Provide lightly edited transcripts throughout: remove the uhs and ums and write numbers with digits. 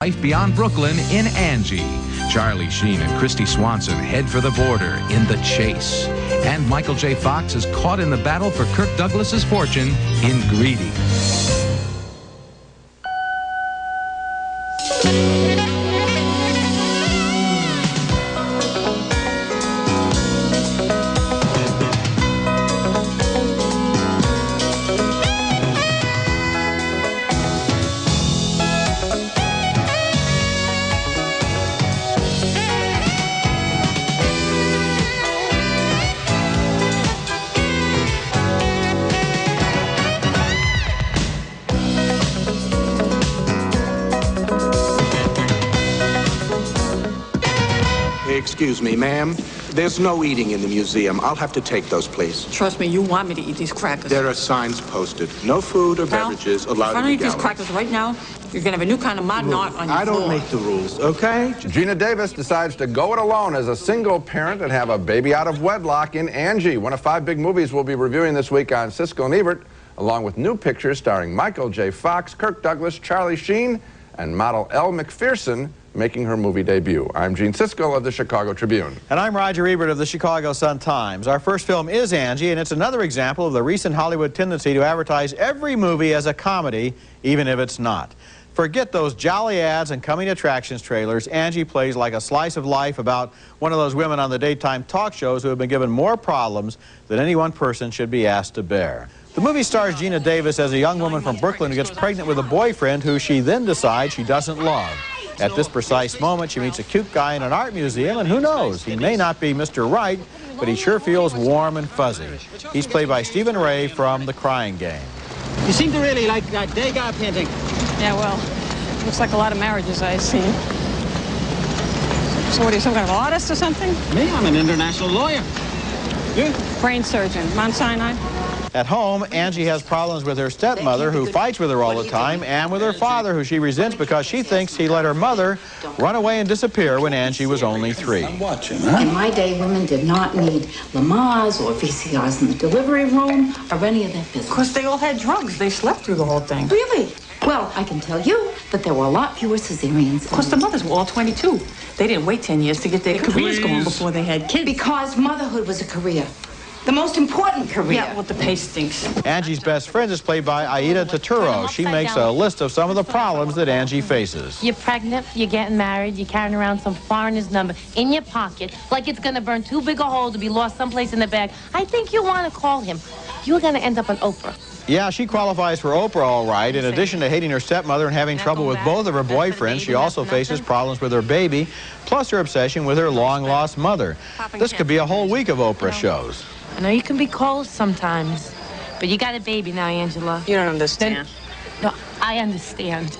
Life Beyond Brooklyn in Angie. Charlie Sheen and Christy Swanson head for the border in The Chase. And Michael J. Fox is caught in the battle for Kirk Douglas's fortune in Greedy. Excuse me, ma'am. There's no eating in the museum. I'll have to take those, please. Trust me, you want me to eat these crackers. There are signs posted. No food or beverages allowed in the gallery. If I don't eat these crackers right now, you're going to have a new kind of mod knot on your I don't floor. make the rules, okay? Gina Davis decides to go it alone as a single parent and have a baby out of wedlock in Angie, one of 5 big movies we'll be reviewing this week on Siskel Ebert, along with new pictures starring Michael J. Fox, Kirk Douglas, Charlie Sheen, and model Elle McPherson making her movie debut. I'm Gene Siskel of the Chicago Tribune. And I'm Roger Ebert of the Chicago Sun-Times. Our first film is Angie, and it's another example of the recent Hollywood tendency to advertise every movie as a comedy, even if it's not. Forget those jolly ads and coming attractions trailers. Angie plays like a slice of life about one of those women on the daytime talk shows who have been given more problems than any one person should be asked to bear. The movie stars Gina Davis as a young woman from Brooklyn who gets pregnant with a boyfriend who she then decides she doesn't love. At this precise moment, she meets a cute guy in an art museum, and who knows, he may not be Mr. Right, but he sure feels warm and fuzzy. He's played by Stephen Ray from The Crying Game. You seem to really like that Degas painting. Yeah, well, looks like a lot of marriages I've seen. So what are you, some kind of artist or something? Me? I'm an international lawyer. You? Brain surgeon, Mount Sinai. At home, Angie has problems with her stepmother, who fights with her all the time, and with her father, who she resents because she thinks he let her mother run away and disappear when Angie was only 3. In my day, women did not need Lamaze or VCRs in the delivery room or any of that business. Of course, they all had drugs. They slept through the whole thing. Really? Well, I can tell you that there were a lot fewer cesareans. Of course, the mothers were all 22. They didn't wait 10 years to get their careers going before they had kids. Because motherhood was a career. The most important career. Yeah, well, the pay stinks. Angie's best friend is played by Aida Turturro. She makes a list of some of the problems that Angie faces. You're pregnant, you're getting married, you're carrying around some foreigner's number in your pocket like it's going to burn too big a hole to be lost someplace in the bag. I think you want to call him. You're going to end up on Oprah. Yeah, she qualifies for Oprah all right. In addition to hating her stepmother and having trouble with both of her boyfriends, she also faces problems with her baby, plus her obsession with her long-lost mother. This could be a whole week of Oprah shows. I know you can be cold sometimes, but you got a baby now, Angela. You don't understand. No, I understand.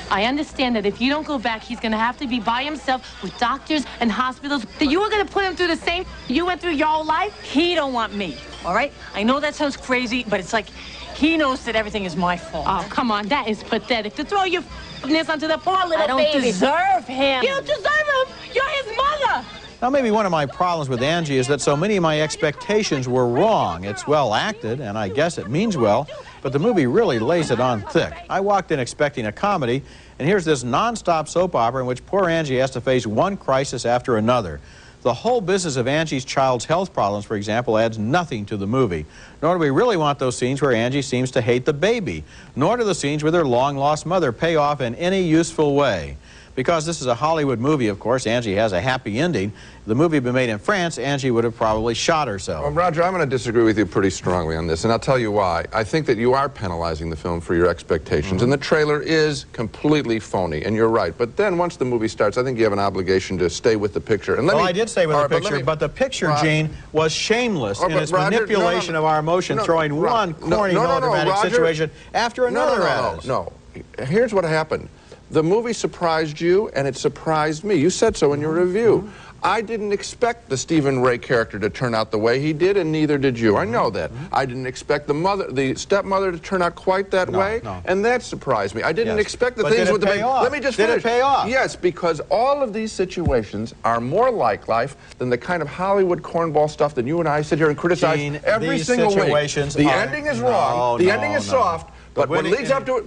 I understand that if you don't go back, he's going to have to be by himself with doctors and hospitals. That you were going to put him through the same you went through your whole life? He don't want me, all right? I know that sounds crazy, but it's like he knows that everything is my fault. Oh, come on, that is pathetic. To throw your f***ness onto the poor little I don't baby. deserve him. You don't deserve him. You're his mother. Now, maybe one of my problems with Angie is that so many of my expectations were wrong. It's well acted, and I guess it means well, but the movie really lays it on thick. I walked in expecting a comedy, and here's this non-stop soap opera in which poor Angie has to face one crisis after another. The whole business of Angie's child's health problems, for example, adds nothing to the movie. Nor do we really want those scenes where Angie seems to hate the baby. Nor do the scenes with her long-lost mother pay off in any useful way. Because this is a Hollywood movie, of course, Angie has a happy ending. If the movie had been made in France, Angie would have probably shot herself. Well, Roger, I'm going to disagree with you pretty strongly on this, and I'll tell you why. I think that you are penalizing the film for your expectations, and the trailer is completely phony, and you're right. But then once the movie starts, I think you have an obligation to stay with the picture. And I did stay with the picture, but the picture, Gene, was shameless in its manipulation of our emotion, throwing one corny melodramatic situation after another at us. No, here's what happened. The movie surprised you, and it surprised me. You said so in your review. I didn't expect the Stephen Ray character to turn out the way he did, and neither did you. I know that. I didn't expect the stepmother to turn out quite that way, and that surprised me. I didn't expect the things with the baby. Let me just finish. Did it pay off? Yes, because all of these situations are more like life than the kind of Hollywood cornball stuff that you and I sit here and criticize every single week. The ending is wrong. The ending is soft. But what leads up to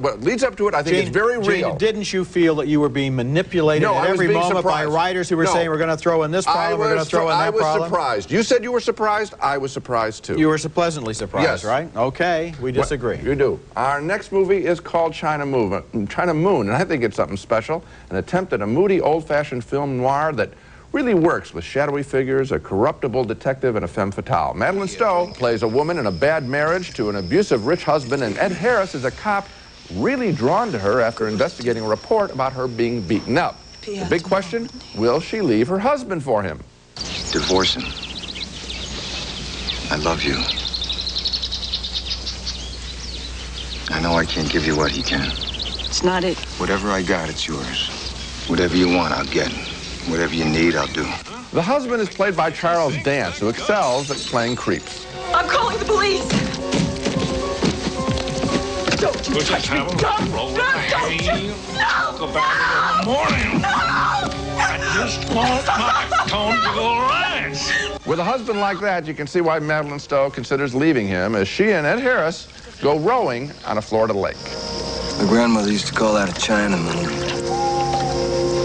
it, I think it's very real. Gene, didn't you feel that you were being manipulated at every moment by writers who were saying we're going to throw in this problem, we're going to throw in that problem? I was surprised. You said you were surprised. I was surprised too. You were pleasantly surprised, yes. right? Okay, we disagree. You do. Our next movie is called China Moon, and I think it's something special. An attempt at a moody, old-fashioned film noir that really works with shadowy figures, a corruptible detective, and a femme fatale. Madeline Stowe plays a woman in a bad marriage to an abusive rich husband, and Ed Harris is a cop really drawn to her after investigating a report about her being beaten up. The big question, will she leave her husband for him? Divorce him. I love you. I know I can't give you what he can. It's not it. Whatever I got, it's yours. Whatever you want, I'll get. Whatever you need, I'll do. The husband is played by Charles Dance, who excels at playing creeps. I'm calling the police. Don't you touch me. Don't. No, don't you. No. Go back in the morning. No. I just want my conjugal rights. With a husband like that, you can see why Madeline Stowe considers leaving him as she and Ed Harris go rowing on a Florida lake. My grandmother used to call that a China moon.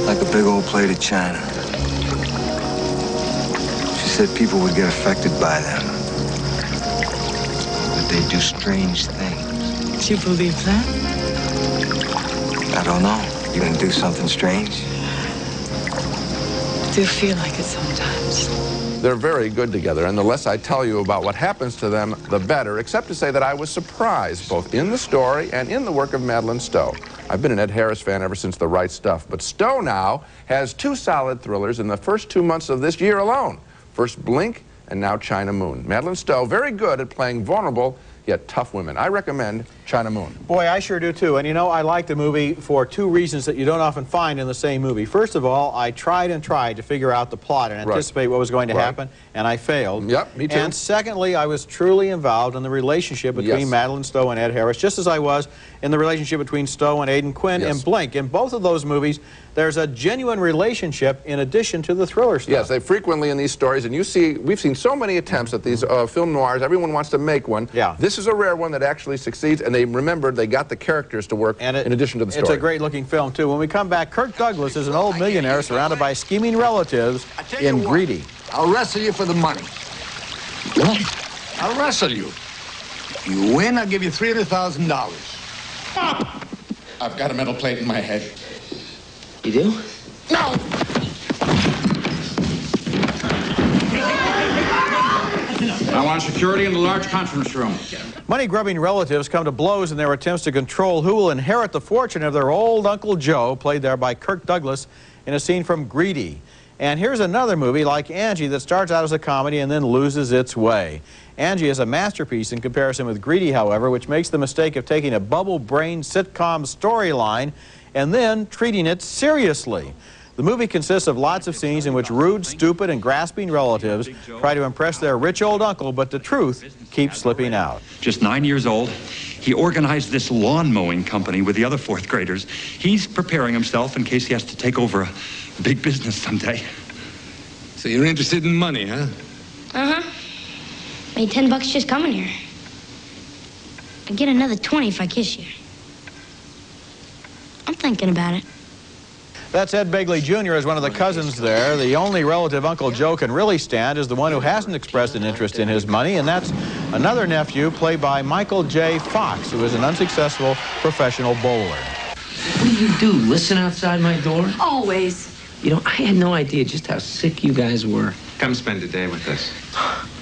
Like a big old plate of china. She said people would get affected by them. That they do strange things. Do you believe that? I don't know. You gonna do something strange? I do feel like it sometimes. They're very good together, and the less I tell you about what happens to them, the better, except to say that I was surprised both in the story and in the work of Madeline Stowe. I've been an Ed Harris fan ever since The Right Stuff, but Stowe now has 2 solid thrillers in the first 2 months of this year alone. First Blink, and now China Moon. Madeline Stowe, very good at playing vulnerable yet tough women. I recommend China Moon. Boy, I sure do too. And you know, I like the movie for 2 reasons that you don't often find in the same movie. First of all, I tried to figure out the plot and anticipate what was going to happen, and I failed. Yep, me too. And secondly, I was truly involved in the relationship between Madeline Stowe and Ed Harris, just as I was in the relationship between Stowe and Aidan Quinn in Blink. In both of those movies, there's a genuine relationship in addition to the thriller stuff. Yes, they frequently in these stories, and we've seen so many attempts at these film noirs. Everyone wants to make one. Yeah. This is a rare one that actually succeeds, and they remembered they got the characters to work in addition to the story. It's a great looking film too. When we come back, Kirk Douglas is an old millionaire surrounded by scheming relatives in Greedy. I'll wrestle you for the money. I'll wrestle you. If you win, I'll give you $300,000. I've got a metal plate in my head. You do? No! I want security in the large conference room. Money-grubbing relatives come to blows in their attempts to control who will inherit the fortune of their old Uncle Joe, played there by Kirk Douglas in a scene from Greedy. And here's another movie like Angie that starts out as a comedy and then loses its way. Angie is a masterpiece in comparison with Greedy, however, which makes the mistake of taking a bubble-brained sitcom storyline and then treating it seriously. The movie consists of lots of scenes in which rude, stupid, and grasping relatives try to impress their rich old uncle, but the truth keeps slipping out. Just 9 years old, he organized this lawn mowing company with the other 4th graders. He's preparing himself in case he has to take over a big business someday. So you're interested in money, huh? Uh-huh. Made $10 just coming here. I'd get another 20 if I kiss you. I'm thinking about it. That's Ed Begley Jr. as one of the cousins there. The only relative Uncle Joe can really stand is the one who hasn't expressed an interest in his money, and that's another nephew played by Michael J. Fox, who is an unsuccessful professional bowler. What do you do, listen outside my door? Always. You know, I had no idea just how sick you guys were. Come spend a day with us.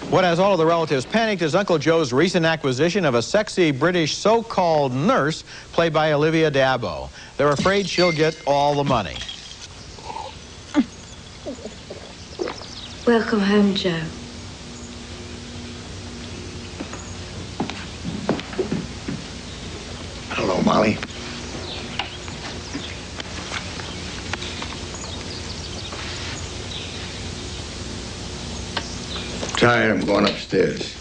What has all of the relatives panicked is Uncle Joe's recent acquisition of a sexy British so-called nurse played by Olivia Dabo. They're afraid she'll get all the money. Welcome home, Joe. Hello, Molly. Tired, I'm going upstairs.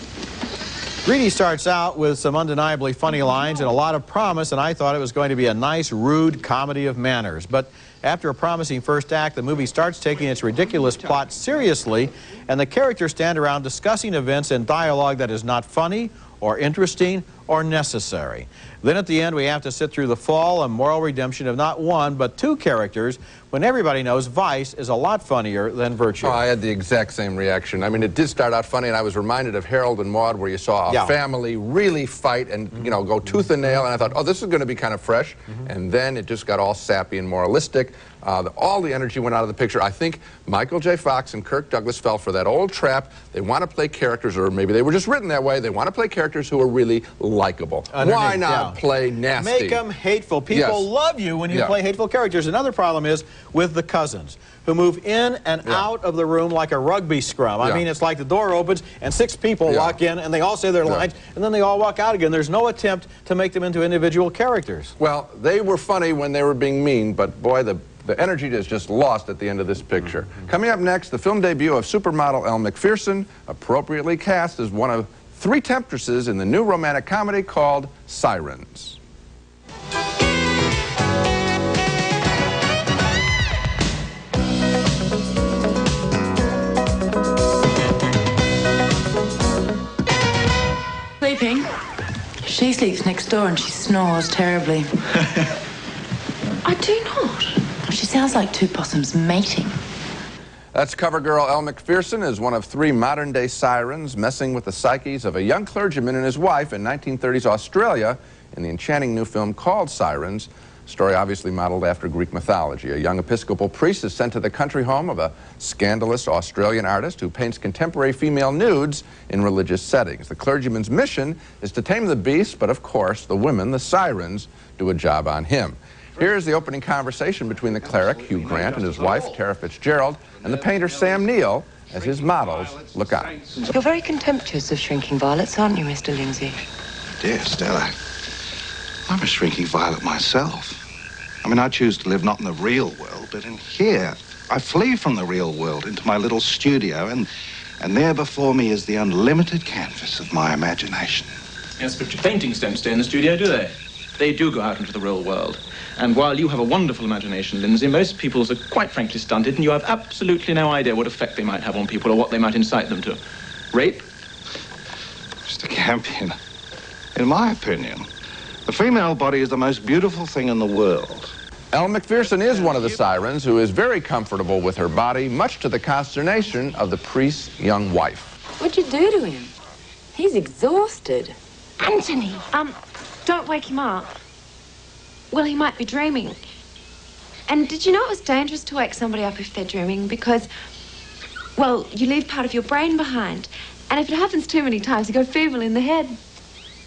Greedy starts out with some undeniably funny lines and a lot of promise, and I thought it was going to be a nice, rude comedy of manners. But after a promising first act, the movie starts taking its ridiculous plot seriously, and the characters stand around discussing events in dialogue that is not funny or interesting or necessary. Then at the end, we have to sit through the fall and moral redemption of not one, but two characters, when everybody knows Vice is a lot funnier than Virtue. Oh, I had the exact same reaction. I mean, it did start out funny, and I was reminded of Harold and Maude, where you saw a family really fight and, you know, go tooth and nail, and I thought, oh, this is going to be kind of fresh, and then it just got all sappy and moralistic. All the energy went out of the picture. I think Michael J. Fox and Kirk Douglas fell for that old trap. They want to play characters, or maybe they were just written that way, they want to play characters who are really likable. Why not play nasty? Make them hateful. People love you when you play hateful characters. Another problem is with the cousins, who move in and out of the room like a rugby scrum. I mean, it's like the door opens and 6 people walk in and they all say their lines and then they all walk out again. There's no attempt to make them into individual characters. Well, they were funny when they were being mean, but boy, the energy is just lost at the end of this picture. Coming up next, the film debut of supermodel Elle Macpherson, appropriately cast as one of 3 temptresses in the new romantic comedy called Sirens. Sleeping? She sleeps next door and she snores terribly. I do not. She sounds like 2 possums mating. That's cover girl Elle Macpherson as one of 3 modern-day sirens messing with the psyches of a young clergyman and his wife in 1930s Australia in the enchanting new film called Sirens, a story obviously modeled after Greek mythology. A young Episcopal priest is sent to the country home of a scandalous Australian artist who paints contemporary female nudes in religious settings. The clergyman's mission is to tame the beast, but of course the women, the sirens, do a job on him. Here's the opening conversation between the cleric, Hugh Grant, and his wife, Tara Fitzgerald, and the painter, Sam Neill, as his models look on. You're very contemptuous of shrinking violets, aren't you, Mr. Lindsay? Dear Stella, I'm a shrinking violet myself. I mean, I choose to live not in the real world, but in here. I flee from the real world into my little studio, and there before me is the unlimited canvas of my imagination. Yes, but your paintings don't stay in the studio, do they? They do go out into the real world. And while you have a wonderful imagination, Lindsay, most people's are quite frankly stunted, and you have absolutely no idea what effect they might have on people or what they might incite them to. Rape? Mr. Campion, in my opinion, the female body is the most beautiful thing in the world. Elle Macpherson is one of the sirens who is very comfortable with her body, much to the consternation of the priest's young wife. What'd you do to him? He's exhausted. Anthony, don't wake him up. Well, he might be dreaming. And did you know it was dangerous to wake somebody up if they're dreaming? Because, well, you leave part of your brain behind. And if it happens too many times, you go feeble in the head.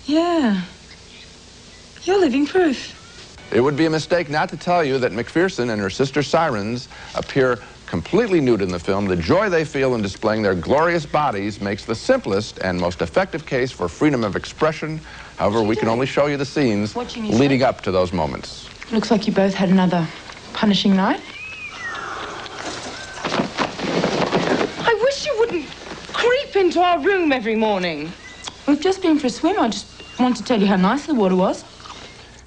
Yeah. You're living proof. It would be a mistake not to tell you that Macpherson and her sister Sirens appear completely nude in the film. The joy they feel in displaying their glorious bodies makes the simplest and most effective case for freedom of expression. However, we can only show you the scenes leading up to those moments. Looks like you both had another punishing night. I wish you wouldn't creep into our room every morning. We've just been for a swim. I just wanted to tell you how nice the water was.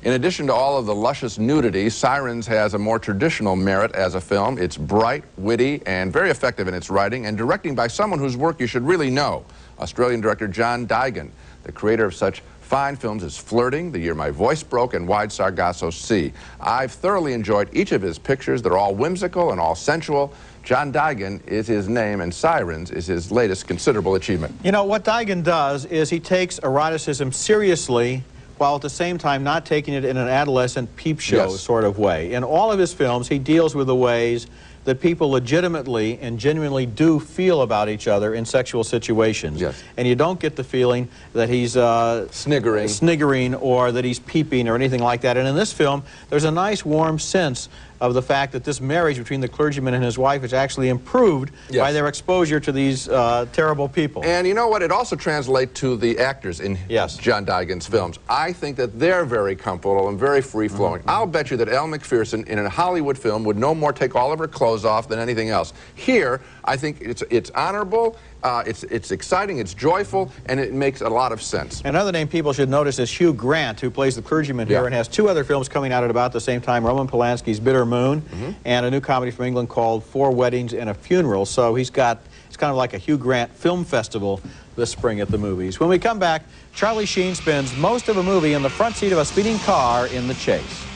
In addition to all of the luscious nudity, Sirens has a more traditional merit as a film. It's bright, witty, and very effective in its writing, and directing by someone whose work you should really know, Australian director John Digan, the creator of such fine films as Flirting, The Year My Voice Broke, and Wide Sargasso Sea. I've thoroughly enjoyed each of his pictures. They're all whimsical and all sensual. John Digan is his name, and Sirens is his latest considerable achievement. You know, what Digan does is he takes eroticism seriously while at the same time not taking it in an adolescent peep show sort of way. In all of his films, he deals with the ways that people legitimately and genuinely do feel about each other in sexual situations. Yes. And you don't get the feeling that he's sniggering or that he's peeping or anything like that. And in this film, there's a nice warm sense of the fact that this marriage between the clergyman and his wife is actually improved by their exposure to these terrible people. And you know what? It also translates to the actors in John Digan's films. I think that they're very comfortable and very free-flowing. I'll bet you that Elle Macpherson in a Hollywood film would no more take all of her clothes clothes off than anything else. Here, I think it's honorable, it's exciting, it's joyful, and it makes a lot of sense. Another name people should notice is Hugh Grant, who plays the clergyman here and has two other films coming out at about the same time, Roman Polanski's Bitter Moon and a new comedy from England called 4 Weddings and a Funeral. So it's kind of like a Hugh Grant film festival this spring at the movies. When we come back, Charlie Sheen spends most of a movie in the front seat of a speeding car in The Chase.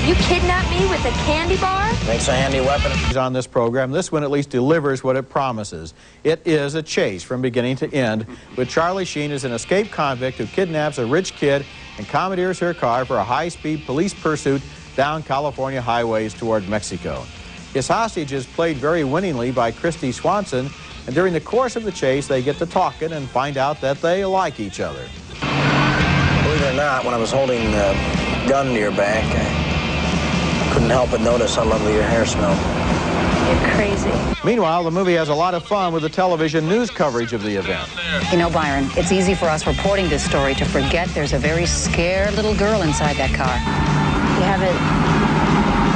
You kidnapped me with a candy bar? Makes a handy weapon. On this program, this one at least delivers what it promises. It is a chase from beginning to end, with Charlie Sheen as an escaped convict who kidnaps a rich kid and commandeers her car for a high-speed police pursuit down California highways toward Mexico. His hostage is played very winningly by Christy Swanson, and during the course of the chase, they get to talking and find out that they like each other. Believe it or not, when I was holding the gun to your back, I couldn't help but notice how lovely your hair smelled. You're crazy. Meanwhile, the movie has a lot of fun with the television news coverage of the event. You know, Byron, it's easy for us reporting this story to forget there's a very scared little girl inside that car. You haven't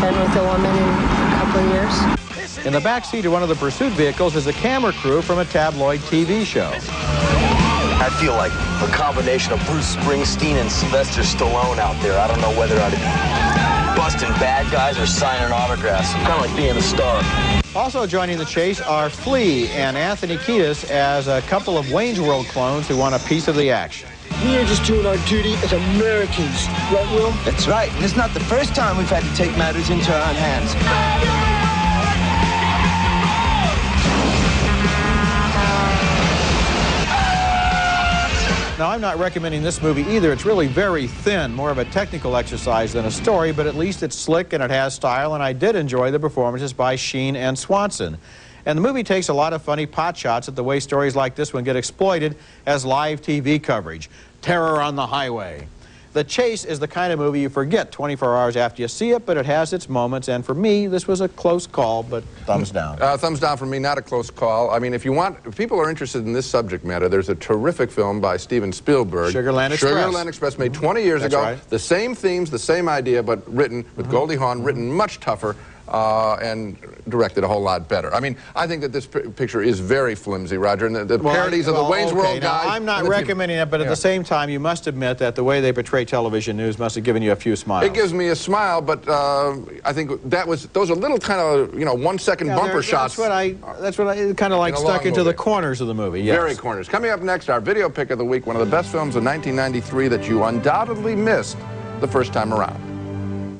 been with a woman in a couple of years? In the back seat of one of the pursuit vehicles is a camera crew from a tabloid TV show. I feel like a combination of Bruce Springsteen and Sylvester Stallone out there. I don't know whether I'd be busting bad guys or signing autographs. Kind of like being a star. Also joining the chase are Flea and Anthony Kiedis as a couple of Wayne's World clones who want a piece of the action. We are just doing our duty as Americans, right, Will? That's right, and it's not the first time we've had to take matters into our own hands. Now, I'm not recommending this movie either. It's really very thin, more of a technical exercise than a story, but at least it's slick and it has style, and I did enjoy the performances by Sheen and Swanson. And the movie takes a lot of funny pot shots at the way stories like this one get exploited as live TV coverage. Terror on the highway. The Chase is the kind of movie you forget 24 hours after you see it, but it has its moments, and for me, this was a close call, but thumbs down. Thumbs down for me, not a close call. I mean, if people are interested in this subject matter, there's a terrific film by Steven Spielberg. Sugarland Express. Sugarland Express, made 20 years ago. Right. The same themes, the same idea, but written with Goldie Hawn, written much tougher. And directed a whole lot better. I mean, I think that this picture is very flimsy, Roger, and the parodies of the Wayne's World guys. I'm not recommending it, but at the same time, you must admit that the way they portray television news must have given you a few smiles. It gives me a smile, but I think those are little kind of, 1 second bumper shots. That's what I kind of like stuck into the corners of the movie. Yes. Very corners. Coming up next, our video pick of the week, one of the best films of 1993 that you undoubtedly missed the first time around.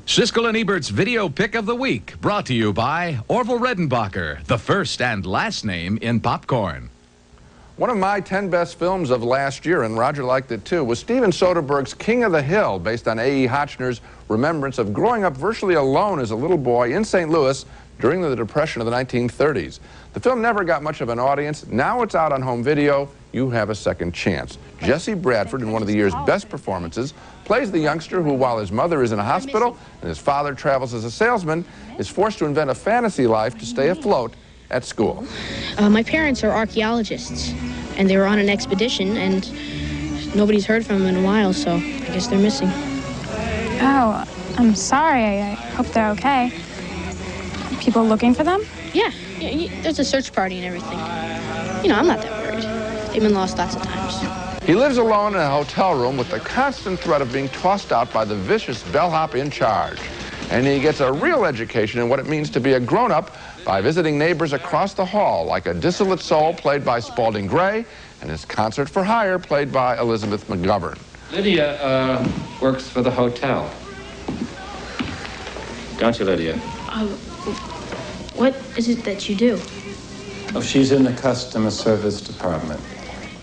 Siskel and Ebert's Video Pick of the Week, brought to you by Orville Redenbacher, the first and last name in popcorn. One of my 10 best films of last year, and Roger liked it too, was Steven Soderbergh's King of the Hill, based on A.E. Hotchner's remembrance of growing up virtually alone as a little boy in St. Louis during the Depression of the 1930s. The film never got much of an audience. Now it's out on home video. You have a second chance. Jesse Bradford, in one of the year's best performances, plays the youngster who, while his mother is in a hospital and his father travels as a salesman, is forced to invent a fantasy life to stay afloat at school. My parents are archaeologists, and they were on an expedition, and nobody's heard from them in a while, so I guess they're missing. Oh, I'm sorry. I hope they're okay. People looking for them? Yeah, there's a search party and everything. I'm not that worried. They've been lost lots of times. He lives alone in a hotel room with the constant threat of being tossed out by the vicious bellhop in charge. And he gets a real education in what it means to be a grown-up by visiting neighbors across the hall, like A Dissolute Soul, played by Spalding Gray, and his Concert for Hire, played by Elizabeth McGovern. Lydia works for the hotel. Don't you, Lydia? What is it that you do? Oh, she's in the customer service department.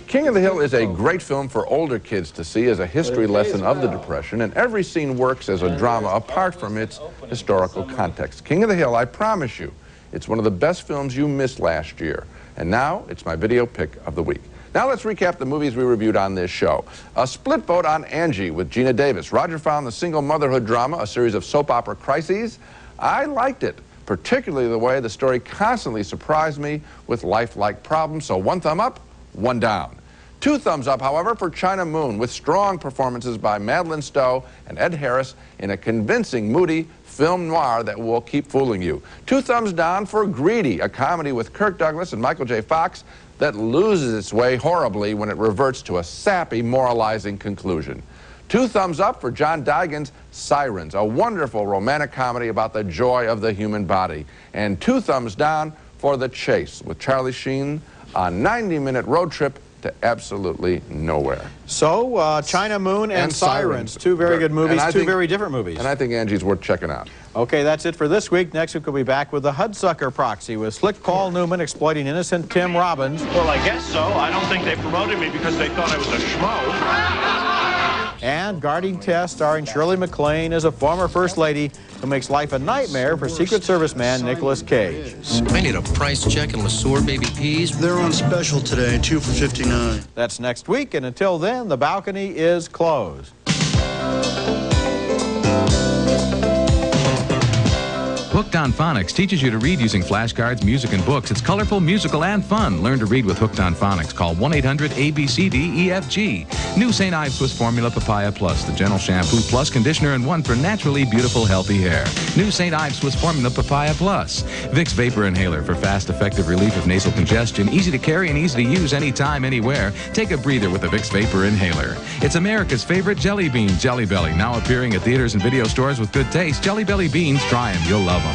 King of the Hill is a great film for older kids to see as a history lesson of the Depression, and every scene works as a drama apart from its historical context. King of the Hill, I promise you, it's one of the best films you missed last year. And now, it's my video pick of the week. Now let's recap the movies we reviewed on this show. A split vote on Angie with Gina Davis. Roger found the single motherhood drama a series of soap opera crises. I liked it, particularly the way the story constantly surprised me with lifelike problems. So 1 thumb up, 1 down. 2 thumbs up, however, for China Moon, with strong performances by Madeline Stowe and Ed Harris in a convincing, moody film noir that will keep fooling you. 2 thumbs down for Greedy, a comedy with Kirk Douglas and Michael J. Fox that loses its way horribly when it reverts to a sappy, moralizing conclusion. 2 thumbs up for John Digan's Sirens, a wonderful romantic comedy about the joy of the human body. And 2 thumbs down for The Chase, with Charlie Sheen, a 90-minute road trip to absolutely nowhere. So, China Moon and Sirens, 2 very good movies, 2 very different movies. And I think Angie's worth checking out. Okay, that's it for this week. Next week we'll be back with The Hudsucker Proxy with slick Paul Newman exploiting innocent Tim Robbins. Well, I guess so. I don't think they promoted me because they thought I was a schmo. And Guarding Tess, starring Shirley MacLaine as a former First Lady who makes life a nightmare for Secret Service man Nicolas Cage. I need a price check and LeSueur baby peas. They're on special today, 2 for $59. That's next week, and until then, the balcony is closed. Hooked on Phonics teaches you to read using flashcards, music, and books. It's colorful, musical, and fun. Learn to read with Hooked on Phonics. Call 1-800-ABCDEFG. New St. Ives Swiss Formula Papaya Plus, the Gentle Shampoo Plus Conditioner, and 1 for naturally beautiful, healthy hair. New St. Ives Swiss Formula Papaya Plus. Vicks Vapor Inhaler for fast, effective relief of nasal congestion. Easy to carry and easy to use anytime, anywhere. Take a breather with the Vicks Vapor Inhaler. It's America's favorite jelly bean, Jelly Belly. Now appearing at theaters and video stores with good taste. Jelly Belly beans, try them. You'll love them.